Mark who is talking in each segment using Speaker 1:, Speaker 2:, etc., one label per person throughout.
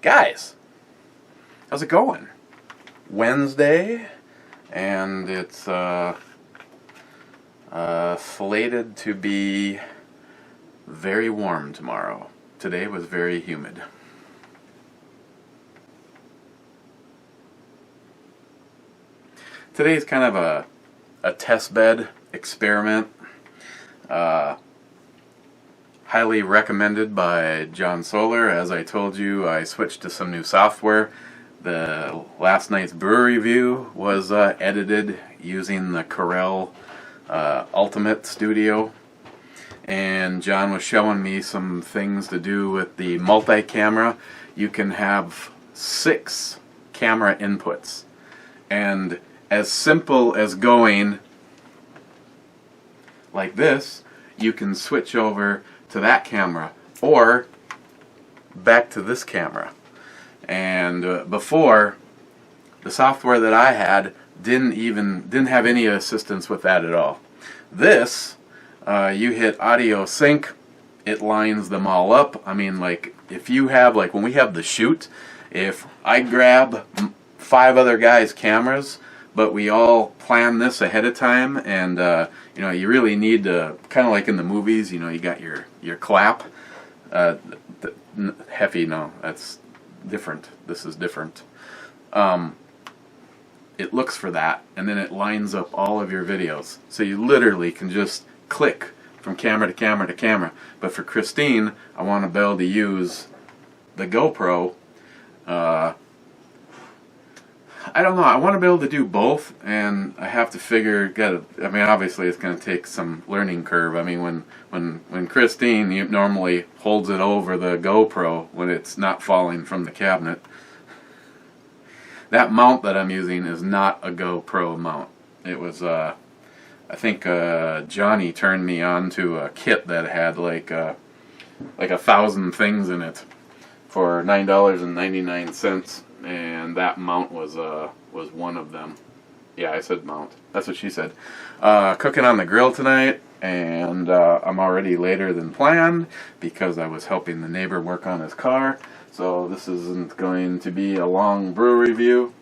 Speaker 1: Guys, how's it going? Wednesday, and it's slated to be very warm tomorrow. Today was very humid. Today is kind of a test bed experiment. Highly recommended by John Solar. As I told you, I switched to some new software. The last night's brew review was edited using the Corel Ultimate Studio, and John was showing me some things to do with the multi-camera. You can have 6 camera inputs, and as simple as going like this, you can switch over to that camera or back to this camera. And before, the software that I had didn't have any assistance with that at all. This, you hit audio sync, it lines them all up. I mean, like, if you have, like, when we have the shoot, if I grab 5 other guys' cameras, but we all plan this ahead of time, and you know, you really need to, kind of like in the movies, you know, you got your clap. Heffy, no, that's different. This is different. It looks for that, and then it lines up all of your videos. So you literally can just click from camera to camera to camera. But for Christine, I want to be able to use the GoPro. I don't know. I want to be able to do both, and I have to figure. I mean, obviously, it's going to take some learning curve. I mean, when Christine normally holds it over the GoPro when it's not falling from the cabinet. That mount that I'm using is not a GoPro mount. It was, I think Johnny turned me on to a kit that had like 1,000 things in it for $9.99. And that mount was one of them. Yeah, I said mount. That's what she said. Cooking on the grill tonight, and I'm already later than planned because I was helping the neighbor work on his car. So this isn't going to be a long brew review.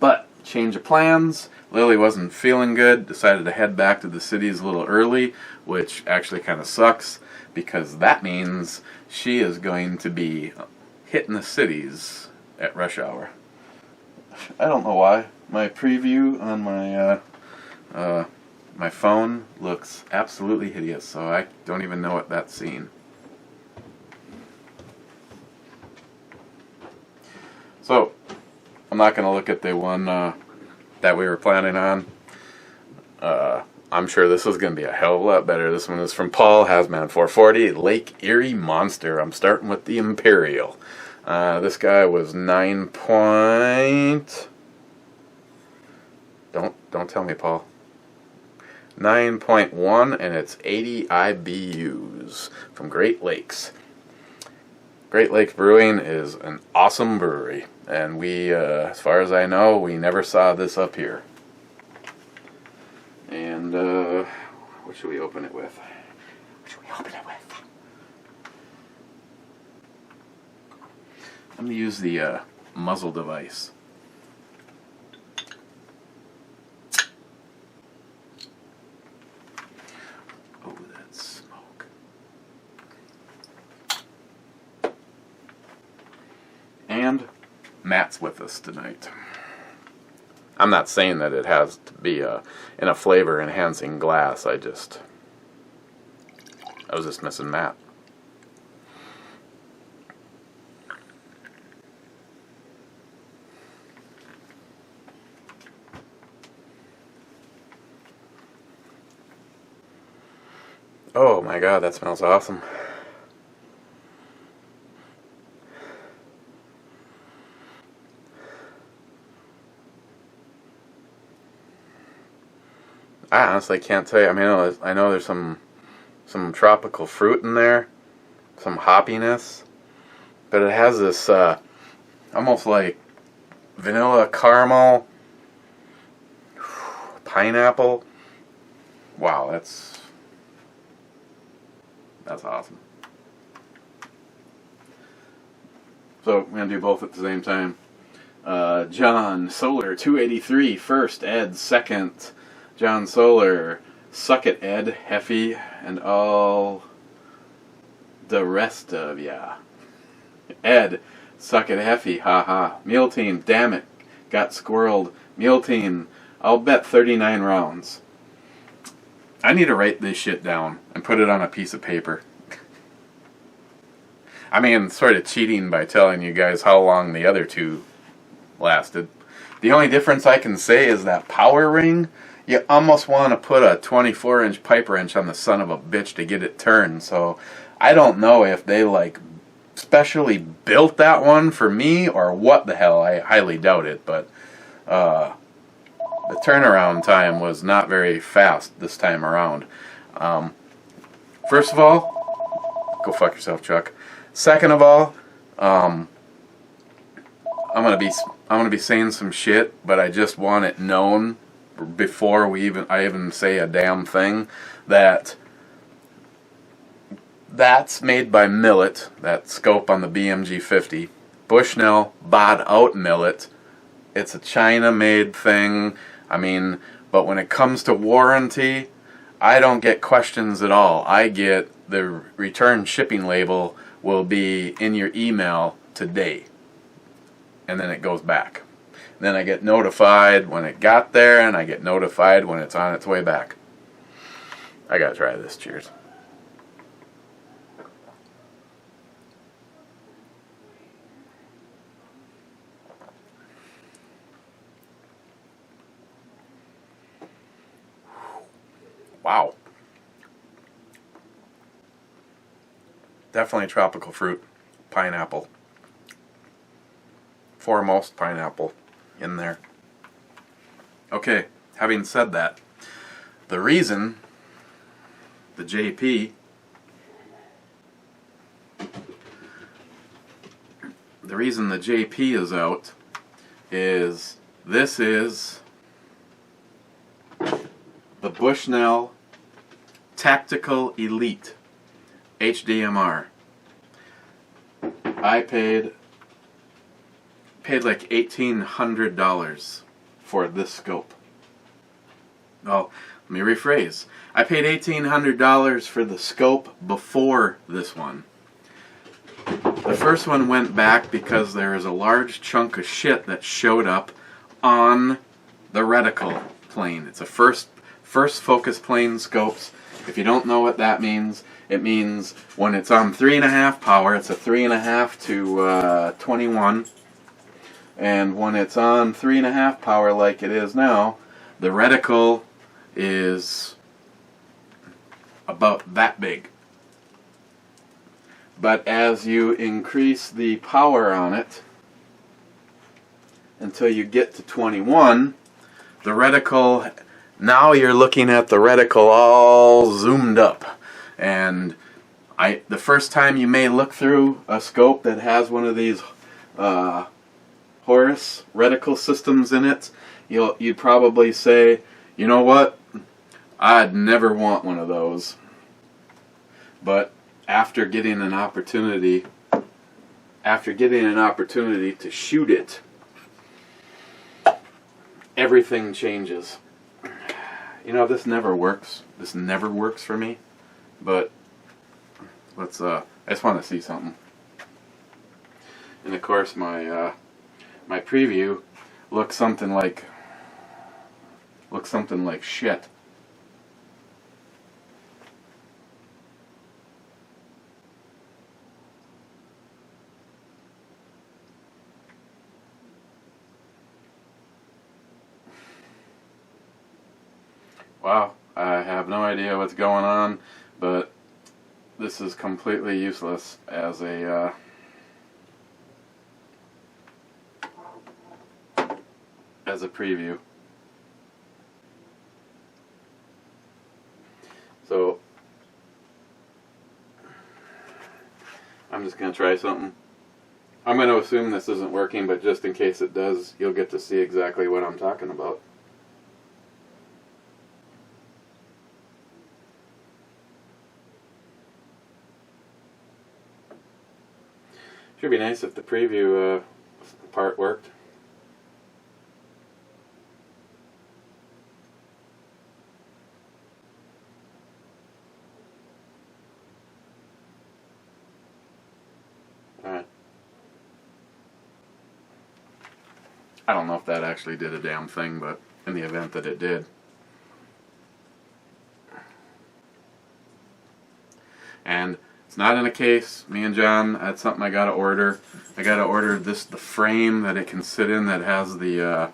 Speaker 1: But change of plans. Lily wasn't feeling good. Decided to head back to the cities a little early, which actually kind of sucks because that means she is going to be hitting the cities at rush hour. I don't know why. My preview on my phone looks absolutely hideous, so I don't even know what that's seen. So, I'm not going to look at the one that we were planning on. I'm sure this is going to be a hell of a lot better. This one is from Paul Hasman 440, Lake Erie Monster. I'm starting with the Imperial. This guy was 9 point... Don't tell me, Paul. 9.1, and it's 80 IBUs from Great Lakes. Great Lakes Brewing is an awesome brewery, and we, as far as I know, we never saw this up here. And what should we open it with? I'm going to use the muzzle device. Oh, that smoke. And Matt's with us tonight. I'm not saying that it has to be in a flavor enhancing glass. I was just missing Matt. Oh my god, that smells awesome. I honestly can't tell you. I mean, I know there's some tropical fruit in there, some hoppiness, but it has this almost like vanilla caramel, pineapple. Wow, that's awesome. So I'm going to do both at the same time. John Solar 283 first, Ed second. John Solar, suck it Ed, Heffy, and all the rest of ya. Ed, suck it Heffy, haha. Mule Team, damn it, got squirreled. Mule Team, I'll bet 39 rounds. I need to write this shit down and put it on a piece of paper. I mean, sort of cheating by telling you guys how long the other two lasted. The only difference I can say is that power ring, you almost want to put a 24-inch pipe wrench on the son of a bitch to get it turned. So I don't know if they like specially built that one for me or what the hell. I highly doubt it, but the turnaround time was not very fast this time around. First of all, go fuck yourself, Chuck. Second of all, I'm gonna be saying some shit, but I just want it known before I even say a damn thing that that's made by Millet. That scope on the BMG 50. Bushnell bought out Millet. It's a China-made thing. I mean, but when it comes to warranty, I don't get questions at all. I get the return shipping label will be in your email today, and then it goes back. Then I get notified when it got there, and I get notified when it's on its way back. I gotta try this. Cheers. Wow. Definitely tropical fruit. Pineapple. Foremost pineapple in there. Okay, having said that, the reason the JP is out is this is the Bushnell Tactical Elite HDMR. I paid like $1,800 for this scope. Well, let me rephrase. I paid $1,800 for the scope before this one. The first one went back because there is a large chunk of shit that showed up on the reticle plane. It's a first focus plane scopes. If you don't know what that means, it means when it's on 3.5 power, it's a 3.5 to 21. And when it's on 3.5 power like it is now, the reticle is about that big. But as you increase the power on it until you get to 21, the reticle, now you're looking at the reticle all zoomed up. And the first time you may look through a scope that has one of these Horus reticle systems in it, you'd probably say, you know what, I'd never want one of those. But after getting an opportunity to shoot it, everything changes. You know, this never works. This never works for me. But let's I just want to see something. And of course my preview looks something like shit. Wow, I have no idea what's going on, but this is completely useless as a preview. So I'm just going to try something. I'm going to assume this isn't working, but just in case it does, you'll get to see exactly what I'm talking about. Should be nice if the preview part worked. Alright. I don't know if that actually did a damn thing, but in the event that it did. And it's not in a case. Me and John, that's something I gotta order. I gotta order the frame that it can sit in that has the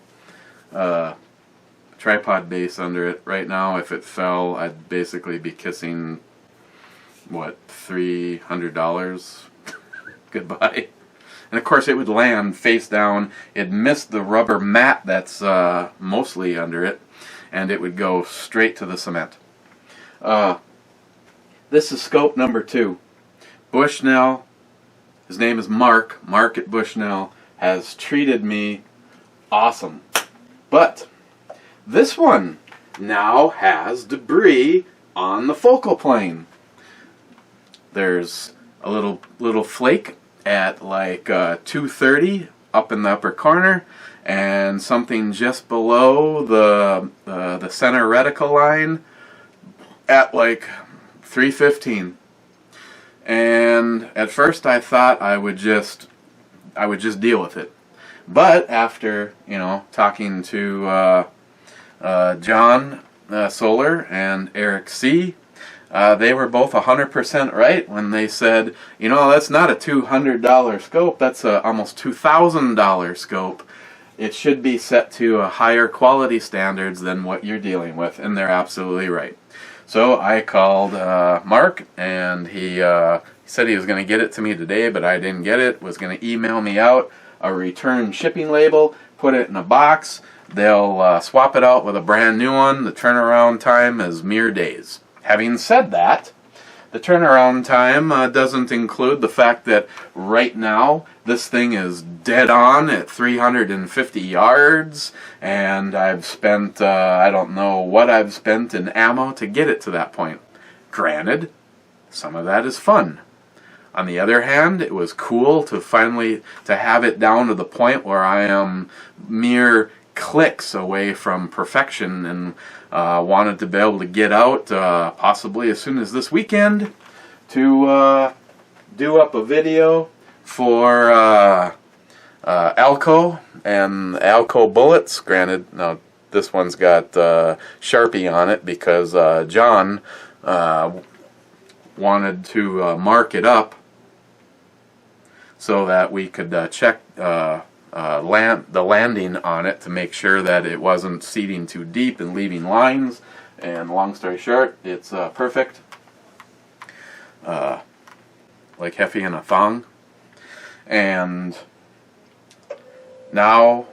Speaker 1: tripod base under it. Right now, if it fell, I'd basically be kissing, what, $300 goodbye. And of course it would land face down. It'd miss the rubber mat that's mostly under it, and it would go straight to the cement. This is scope number 2. Bushnell, his name is Mark at Bushnell, has treated me awesome. But this one now has debris on the focal plane. There's a little flake at like 230 up in the upper corner, and something just below the center reticle line at like 315. And at first I thought I would just deal with it, but after, you know, talking to John Solar and Eric C., they were both 100% right when they said, you know, that's not a $200 scope, that's a almost $2,000 scope. It should be set to a higher quality standards than what you're dealing with, and they're absolutely right. So I called Mark, and he said he was going to get it to me today, but I didn't get it. Was going to email me out a return shipping label, put it in a box. They'll swap it out with a brand new one. The turnaround time is mere days. Having said that, the turnaround time doesn't include the fact that right now this thing is dead on at 350 yards, and I've spent, I don't know what I've spent in ammo to get it to that point. Granted, some of that is fun. On the other hand, it was cool to finally have it down to the point where I am mere clicks away from perfection, and wanted to be able to get out possibly as soon as this weekend to do up a video for Alco and Alco bullets. Granted, now this one's got Sharpie on it because John wanted to mark it up so that we could check the landing on it to make sure that it wasn't seating too deep and leaving lines. And long story short, it's perfect, like Heffy in a thong. And now,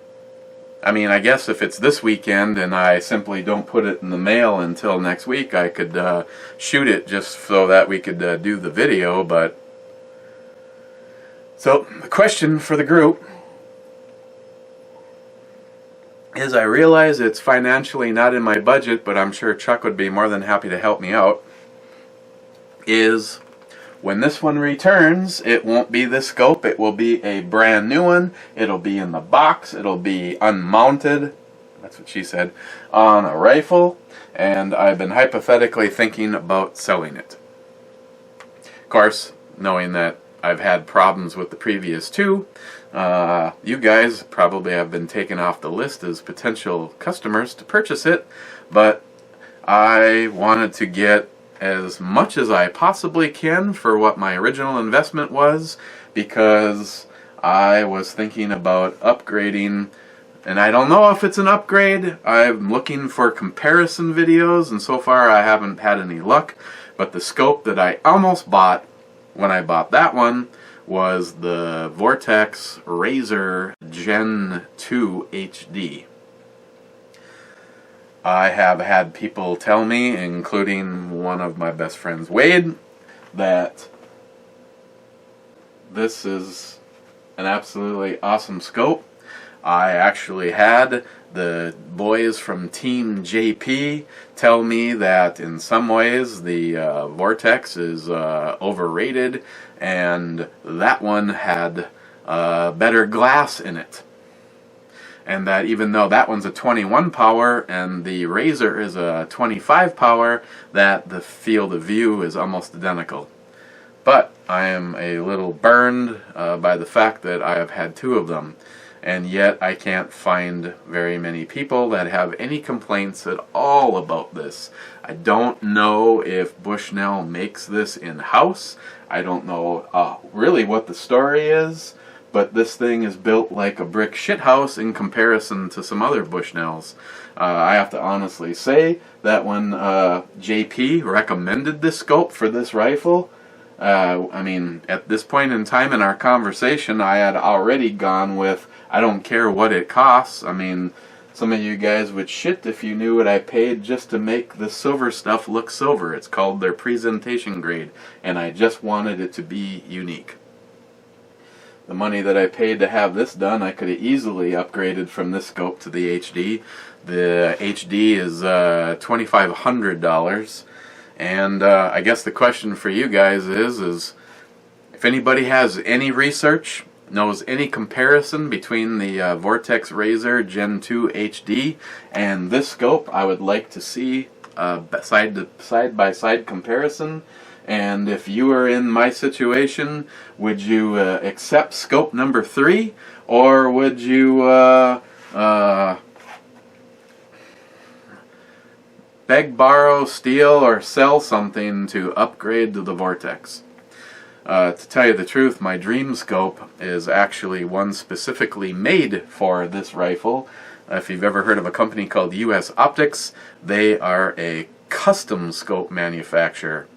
Speaker 1: I mean, I guess if it's this weekend and I simply don't put it in the mail until next week, I could shoot it just so that we could do the video. But so the question for the group is, I realize it's financially not in my budget, but I'm sure Chuck would be more than happy to help me out, is when this one returns, it won't be this scope, it will be a brand new one. It'll be in the box, it'll be unmounted, that's what she said, on a rifle, and I've been hypothetically thinking about selling it. Of course, knowing that I've had problems with the previous two, you guys probably have been taken off the list as potential customers to purchase it, but I wanted to get as much as I possibly can for what my original investment was, because I was thinking about upgrading, and I don't know if it's an upgrade. I'm looking for comparison videos, and so far I haven't had any luck, but the scope that I almost bought when I bought that one was the Vortex Razor Gen 2 HD. I have had people tell me, including one of my best friends, Wade, that this is an absolutely awesome scope. I actually had the boys from Team JP tell me that in some ways the Vortex is overrated, and that one had better glass in it. And that even though that one's a 21 power and the Razor is a 25 power, that the field of view is almost identical. But I am a little burned by the fact that I have had two of them, and yet I can't find very many people that have any complaints at all about this. I don't know if Bushnell makes this in-house. I don't know really what the story is, but this thing is built like a brick shithouse in comparison to some other Bushnells. I have to honestly say that when JP recommended this scope for this rifle, I mean, at this point in time in our conversation, I had already gone with, I don't care what it costs. I mean, some of you guys would shit if you knew what I paid just to make the silver stuff look silver. It's called their presentation grade, and I just wanted it to be unique. The money that I paid to have this done, I could have easily upgraded from this scope to the HD. The HD is $2,500. And I guess the question for you guys is if anybody has any research, knows any comparison between the Vortex Razor Gen 2 HD and this scope, I would like to see side-by-side comparison. And if you were in my situation, would you accept scope number 3, or would you beg, borrow, steal, or sell something to upgrade to the Vortex? To tell you the truth, my dream scope is actually one specifically made for this rifle. If you've ever heard of a company called US Optics, they are a custom scope manufacturer.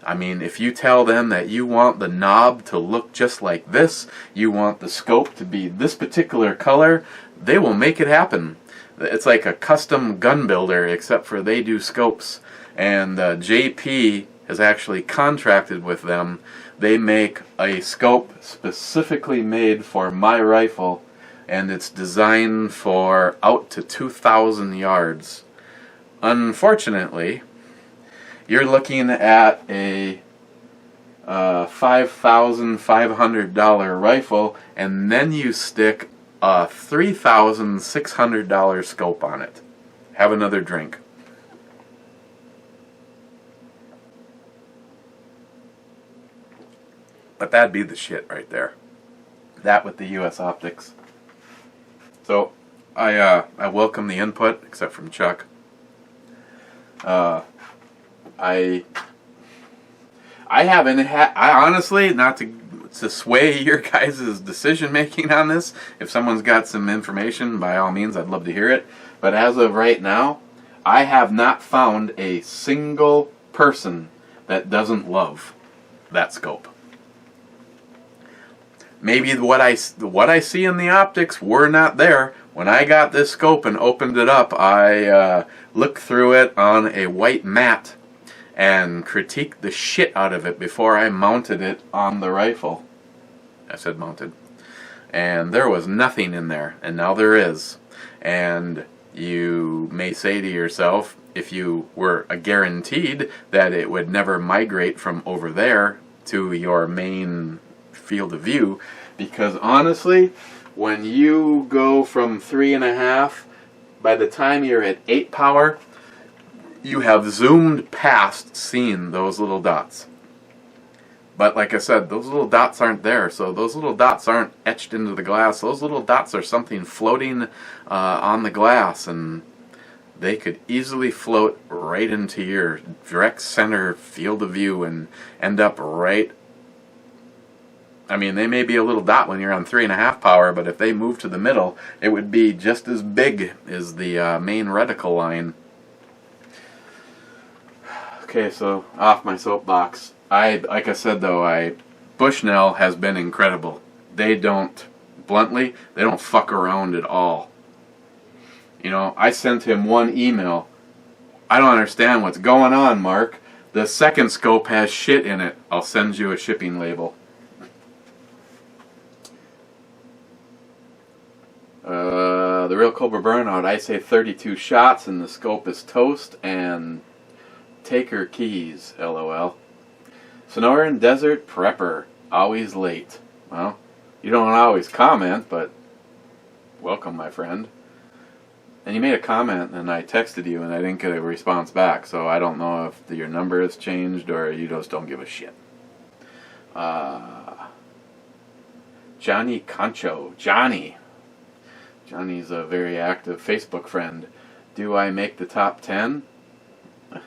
Speaker 1: I mean, if you tell them that you want the knob to look just like this, you want the scope to be this particular color, they will make it happen. It's like a custom gun builder, except for they do scopes. And JP has actually contracted with them. They make a scope specifically made for my rifle, and it's designed for out to 2,000 yards. Unfortunately, you're looking at a $5,500 rifle, and then you stick a $3,600 scope on it. Have another drink. But that'd be the shit right there. That with the US Optics. So I welcome the input, except from Chuck. I haven't had, I honestly, not to sway your guys' decision making on this, if someone's got some information, by all means, I'd love to hear it. But as of right now, I have not found a single person that doesn't love that scope. Maybe what I see in the optics were not there. When I got this scope and opened it up, I looked through it on a white mat and critiqued the shit out of it before I mounted it on the rifle. I said mounted. And there was nothing in there, and now there is. And you may say to yourself, if you were guaranteed that it would never migrate from over there to your main field of view, because honestly, when you go from 3.5, by the time you're at 8 power, you have zoomed past seeing those little dots. But like I said, those little dots aren't there, so those little dots aren't etched into the glass. Those little dots are something floating on the glass, and they could easily float right into your direct center field of view and end up right. I mean, they may be a little dot when you're on 3.5 power, but if they move to the middle, it would be just as big as the main reticle line. Okay, so off my soapbox. Like I said though, Bushnell has been incredible. They don't, bluntly, they don't fuck around at all. You know, I sent him one email. I don't understand what's going on, Mark. The second scope has shit in it. I'll send you a shipping label. The Real Cobra Burnout, I say 32 shots and the scope is toast and take her keys, LOL. Sonoran Desert Prepper, always late. Well, you don't always comment, but welcome, my friend. And you made a comment and I texted you and I didn't get a response back, so I don't know if your number has changed or you just don't give a shit. Johnny Concho. Johnny's a very active Facebook friend. Do I make the top 10? I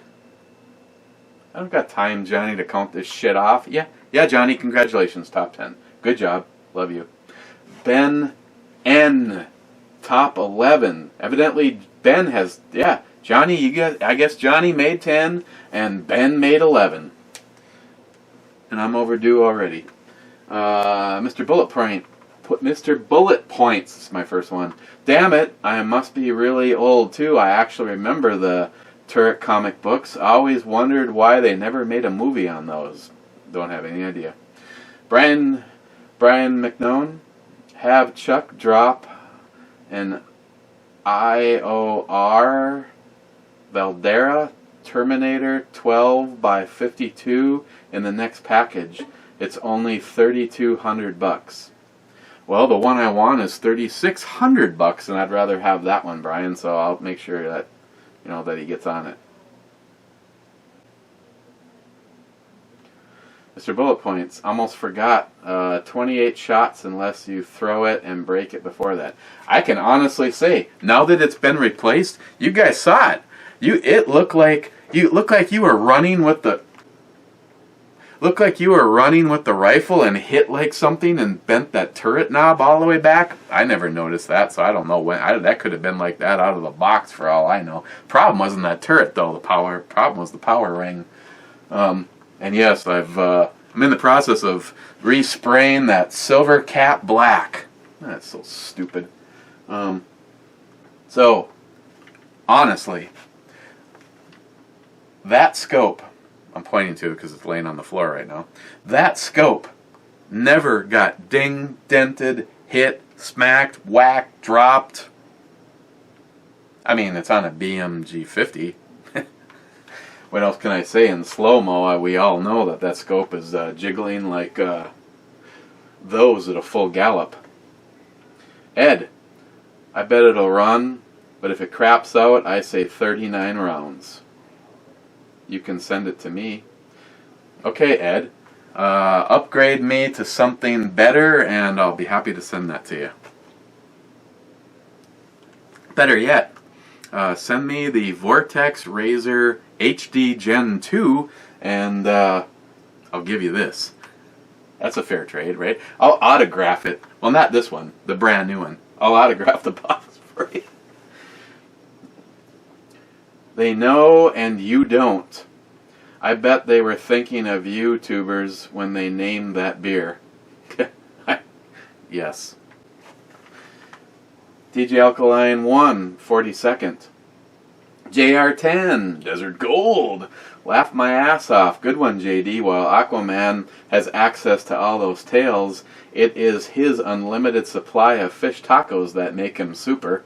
Speaker 1: don't got time, Johnny, to count this shit off. Yeah, Johnny, congratulations, top 10. Good job. Love you. Ben N. Top 11. Evidently, Ben has... Yeah, Johnny, I guess Johnny made 10, and Ben made 11. And I'm overdue already. Mr. Bullet Points is my first one. Damn it, I must be really old too. I actually remember the Turret comic books. I always wondered why they never made a movie on those. Don't have any idea. Brian McNone, have Chuck drop an IOR Valdera Terminator 12x52 in the next package. It's only $3,200. Well, the one I want is $3,600, and I'd rather have that one, Brian. So I'll make sure that that he gets on it. Mr. Bullet Points, almost forgot. 28 shots unless you throw it and break it before that. I can honestly say, now that it's been replaced, you guys saw it. It looked like you were running with the. Looked like you were running with the rifle and hit like something and bent that turret knob all the way back. I never noticed that, so I don't know when. That could have been like that out of the box for all I know. Problem wasn't that turret though. Problem was the power ring. And yes, I'm in the process of respraying that silver cap black. That's so stupid. So honestly, that scope. I'm pointing to it because it's laying on the floor right now. That scope never got dinged, dented, hit, smacked, whacked, dropped. I mean, it's on a BMG 50. What else can I say? In slow-mo, we all know that scope is jiggling like those at a full gallop. Ed, I bet it'll run, but if it craps out, I say 39 rounds. You can send it to me. Okay, Ed. Upgrade me to something better, and I'll be happy to send that to you. Better yet, send me the Vortex Razor HD Gen 2, and I'll give you this. That's a fair trade, right? I'll autograph it. Well, not this one, the brand new one. I'll autograph the box for you. They know and you don't. I bet they were thinking of YouTubers when they named that beer. Yes. DJ Alkaline 1, 42nd. JR10, Desert Gold. Laugh my ass off. Good one, JD. While Aquaman has access to all those tails, it is his unlimited supply of fish tacos that make him super.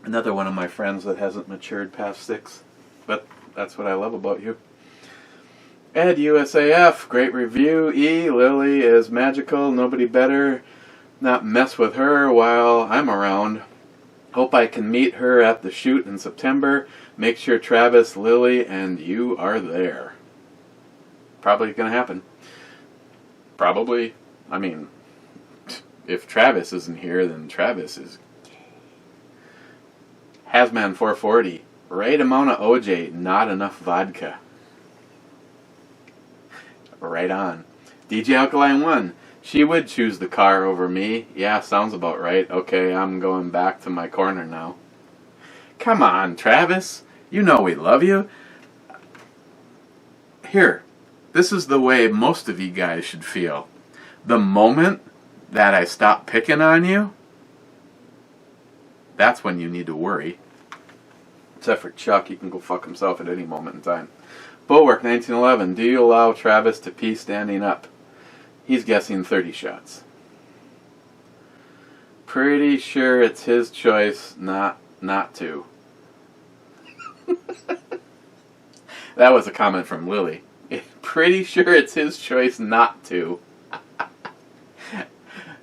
Speaker 1: Another one of my friends that hasn't matured past 6. But that's what I love about you. Ed USAF, great review. E, Lily is magical, nobody better. Not mess with her while I'm around. Hope I can meet her at the shoot in September. Make sure Travis, Lily, and you are there. Probably gonna happen. Probably. I mean, if Travis isn't here, then Travis is. Hazman 440. Right amount of OJ, not enough vodka. Right on. DJ Alkaline 1. She would choose the car over me. Yeah, sounds about right. Okay, I'm going back to my corner now. Come on, Travis. You know we love you. Here, this is the way most of you guys should feel. The moment that I stop picking on you, That's when you need to worry. Except for Chuck, he can go fuck himself at any moment in time. Bulwark 1911. Do you allow Travis to pee standing up? He's guessing 30 shots. Pretty sure it's his choice not to. That was a comment from Lily. Pretty sure it's his choice not to.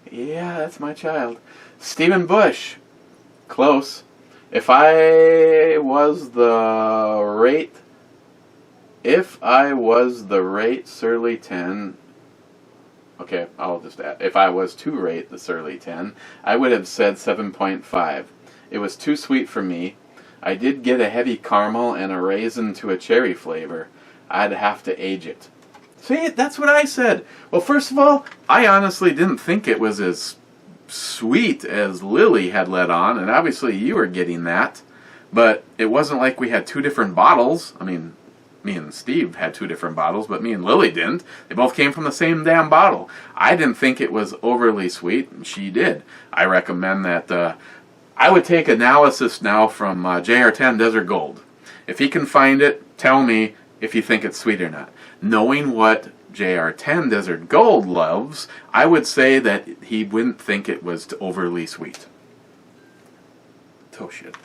Speaker 1: Yeah, that's my child. Stephen Bush. Close. If I was the rate Surly 10, okay, I'll just add, if I was to rate the Surly 10, I would have said 7.5. It was too sweet for me. I did get a heavy caramel and a raisin to a cherry flavor. I'd have to age it. See, that's what I said. Well, first of all, I honestly didn't think it was as sweet as Lily had let on, and obviously you were getting that. But it wasn't like we had two different bottles. I mean, me and Steve had two different bottles, but me and Lily didn't. They both came from the same damn bottle. I didn't think it was overly sweet, and she did. I recommend that. I would take analysis now from JR10 Desert Gold. If he can find it, tell me if you think it's sweet or not. Knowing what JR10 Desert Gold loves, I would say that he wouldn't think it was overly sweet. Oh shit.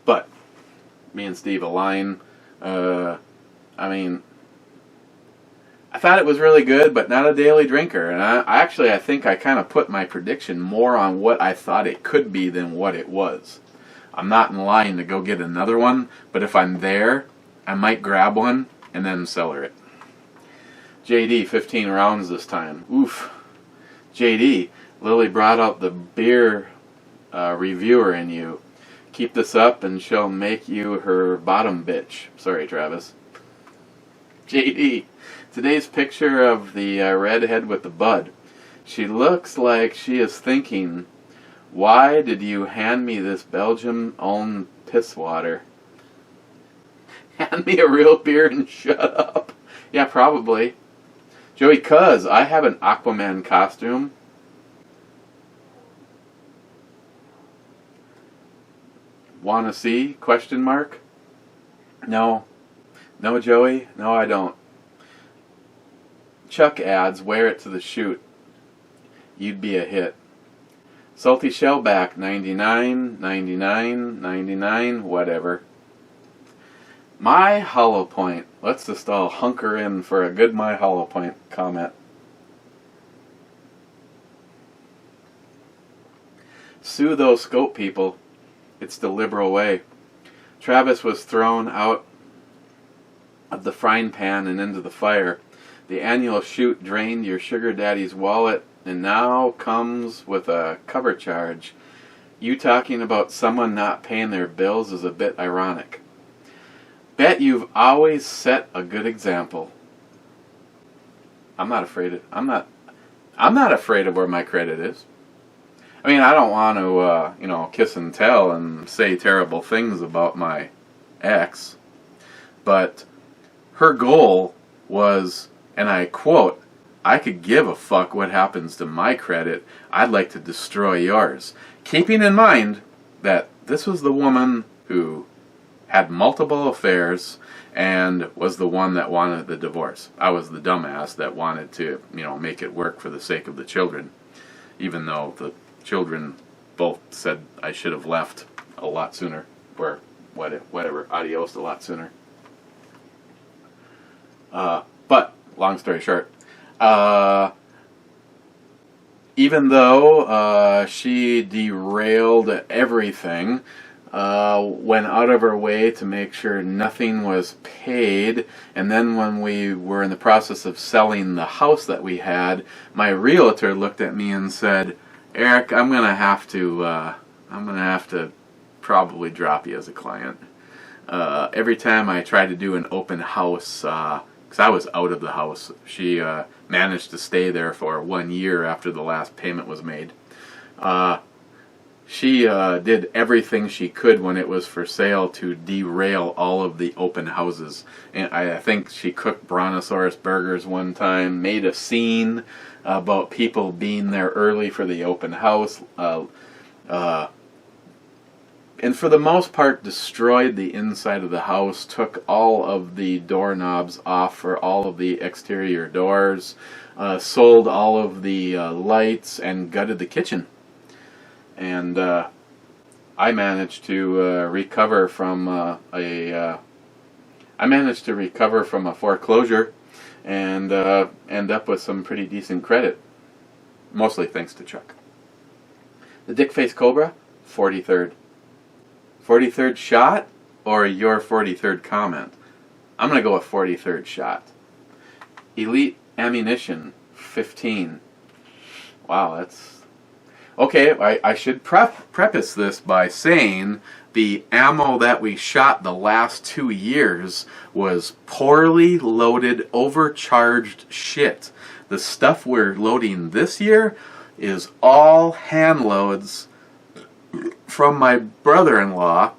Speaker 1: But me and Steve align. I mean, I thought it was really good, but not a daily drinker. And I think I kind of put my prediction more on what I thought it could be than what it was. I'm not in line to go get another one, but if I'm there, I might grab one and then cellar it. JD, 15 rounds this time. Oof. JD, Lily brought out the beer reviewer in you. Keep this up and she'll make you her bottom bitch. Sorry, Travis. JD, today's picture of the redhead with the bud. She looks like she is thinking, why did you hand me this Belgium-owned piss water? Hand me a real beer and shut up. Yeah, probably. Joey, cuz I have an Aquaman costume. Wanna see? Question mark. No. No, Joey. No, I don't. Chuck adds, wear it to the shoot. You'd be a hit. Salty Shellback, 99, 99, 99, whatever. My Hollow Point. Let's just all hunker in for a good My Hollow Point comment. Sue those scope people. It's the liberal way. Travis was thrown out of the frying pan and into the fire. The annual shoot drained your sugar daddy's wallet and now comes with a cover charge. You talking about someone not paying their bills is a bit ironic. Bet you've always set a good example. I'm not afraid of where my credit is. I mean, I don't want to, kiss and tell and say terrible things about my ex, but her goal was, and I quote, I could give a fuck what happens to my credit. I'd like to destroy yours. Keeping in mind that this was the woman who had multiple affairs and was the one that wanted the divorce. I was the dumbass that wanted to, make it work for the sake of the children, even though the children both said I should have left a lot sooner, or whatever, adios a lot sooner. But, long story short, even though she derailed everything, went out of her way to make sure nothing was paid, and then when we were in the process of selling the house that we had, my realtor looked at me and said, Eric, I'm gonna have to probably drop you as a client. Every time I tried to do an open house, because I was out of the house, she managed to stay there for 1 year after the last payment was made. she did everything she could when it was for sale to derail all of the open houses. And I think she cooked Brontosaurus burgers one time, made a scene about people being there early for the open house, and for the most part destroyed the inside of the house, took all of the doorknobs off for all of the exterior doors, sold all of the lights, and gutted the kitchen. And I managed to recover from a foreclosure and end up with some pretty decent credit, mostly thanks to Chuck. The Dick Face Cobra, 43rd. 43rd shot or your 43rd comment? I'm going to go with 43rd shot. Elite Ammunition, 15. Wow, that's... Okay, I should preface this by saying the ammo that we shot the last 2 years was poorly loaded, overcharged shit. The stuff we're loading this year is all hand loads from my brother-in-law,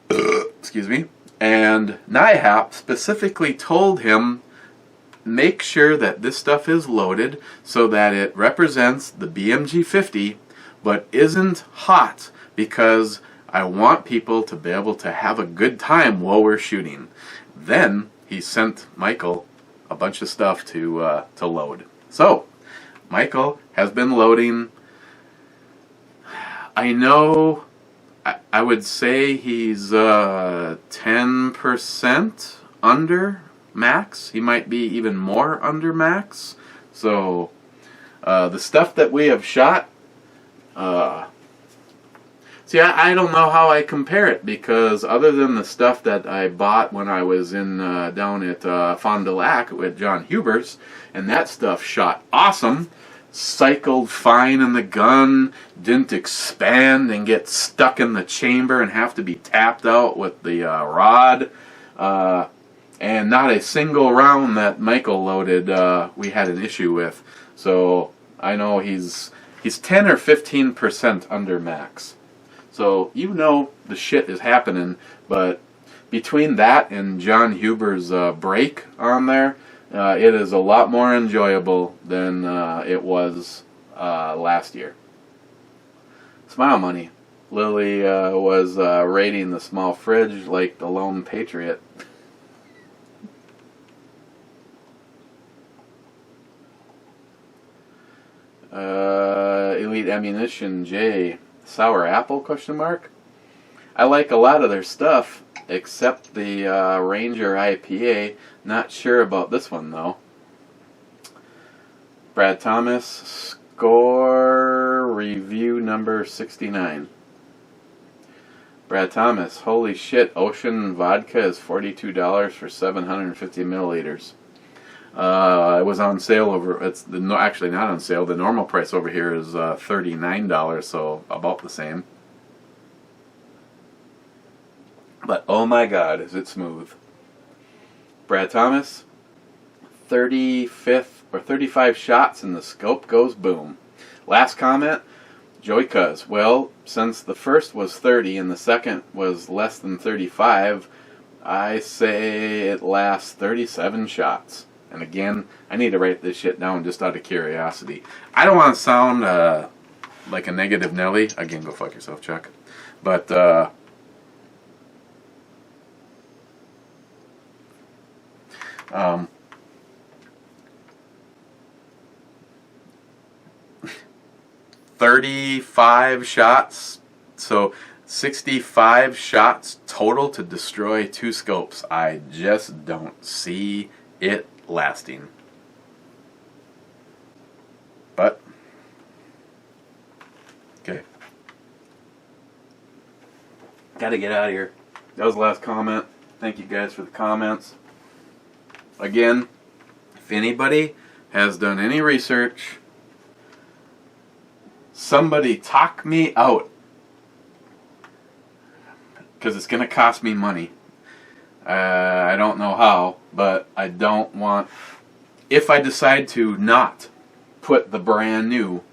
Speaker 1: excuse me, and NIHAP specifically told him, make sure that this stuff is loaded so that it represents the BMG 50 but isn't hot, because I want people to be able to have a good time while we're shooting. Then he sent Michael a bunch of stuff to load. So Michael has been loading. I know I would say he's 10% under max. He might be even more under max. So the stuff that we have shot, see, I don't know how I compare it, because other than the stuff that I bought when I was in down at Fond du Lac with John Hubers, and that stuff shot awesome, cycled fine in the gun, didn't expand and get stuck in the chamber and have to be tapped out with the rod, and not a single round that Michael loaded we had an issue with. So I know he's 10 or 15% under max. So you know the shit is happening, but between that and John Huber's break on there, it is a lot more enjoyable than it was last year. Smile Money. Lily was raiding the small fridge like the lone patriot. Elite Ammunition J. Sour Apple, question mark? I like a lot of their stuff except the Ranger IPA. Not sure about this one though. Brad Thomas, score review number 69. Brad Thomas, holy shit, Ocean vodka is $42 for 750 milliliters. It was on sale over, actually not on sale, the normal price over here is $39, so about the same. But oh my god, is it smooth. Brad Thomas, 35th or 35 shots and the scope goes boom. Last comment, Joey Cuz. Well, since the first was 30 and the second was less than 35, I say it lasts 37 shots. And again, I need to write this shit down just out of curiosity. I don't want to sound like a negative Nelly. Again, go fuck yourself, Chuck. But 35 shots, so 65 shots total to destroy 2 scopes. I just don't see it lasting. But okay, gotta get out of here. That was the last comment. Thank you guys for the comments. Again, if anybody has done any research, somebody talk me out, because it's going to cost me money. I don't know how, but I don't want, if I decide to not put the brand new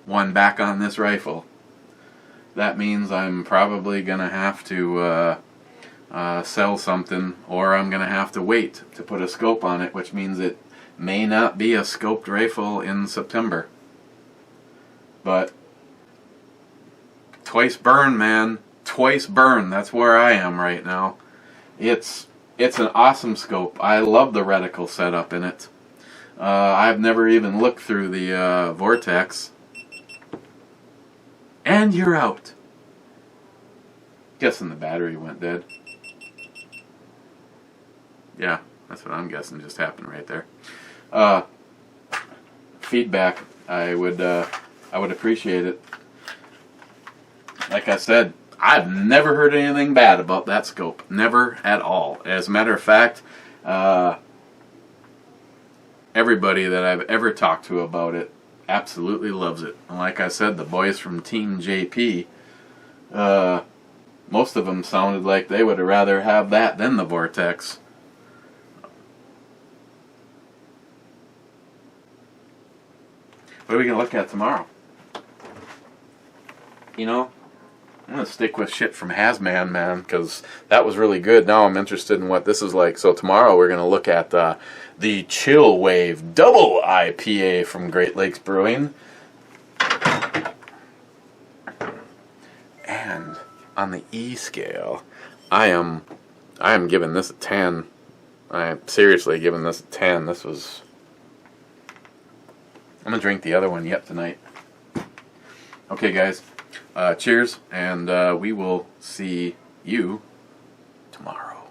Speaker 1: one back on this rifle, that means I'm probably going to have to sell something, or I'm going to have to wait to put a scope on it, which means it may not be a scoped rifle in September. But twice burn, man. Twice burn. That's where I am right now. It's an awesome scope. I love the reticle setup in it. I've never even looked through the vortex. And you're out. Guessing the battery went dead. Yeah, that's what I'm guessing just happened right there. Feedback, I would appreciate it. Like I said, I've never heard anything bad about that scope. Never at all. As a matter of fact, everybody that I've ever talked to about it absolutely loves it. And like I said, the boys from Team JP, most of them sounded like they would rather have that than the Vortex. What are we going to look at tomorrow? You know, I'm going to stick with shit from Hazman, man, because that was really good. Now I'm interested in what this is like. So tomorrow we're going to look at the Chill Wave Double IPA from Great Lakes Brewing. And on the E scale, I am giving this a 10. I am seriously giving this a 10. This was... I'm going to drink the other one yet tonight. Okay, guys. Cheers, and we will see you tomorrow.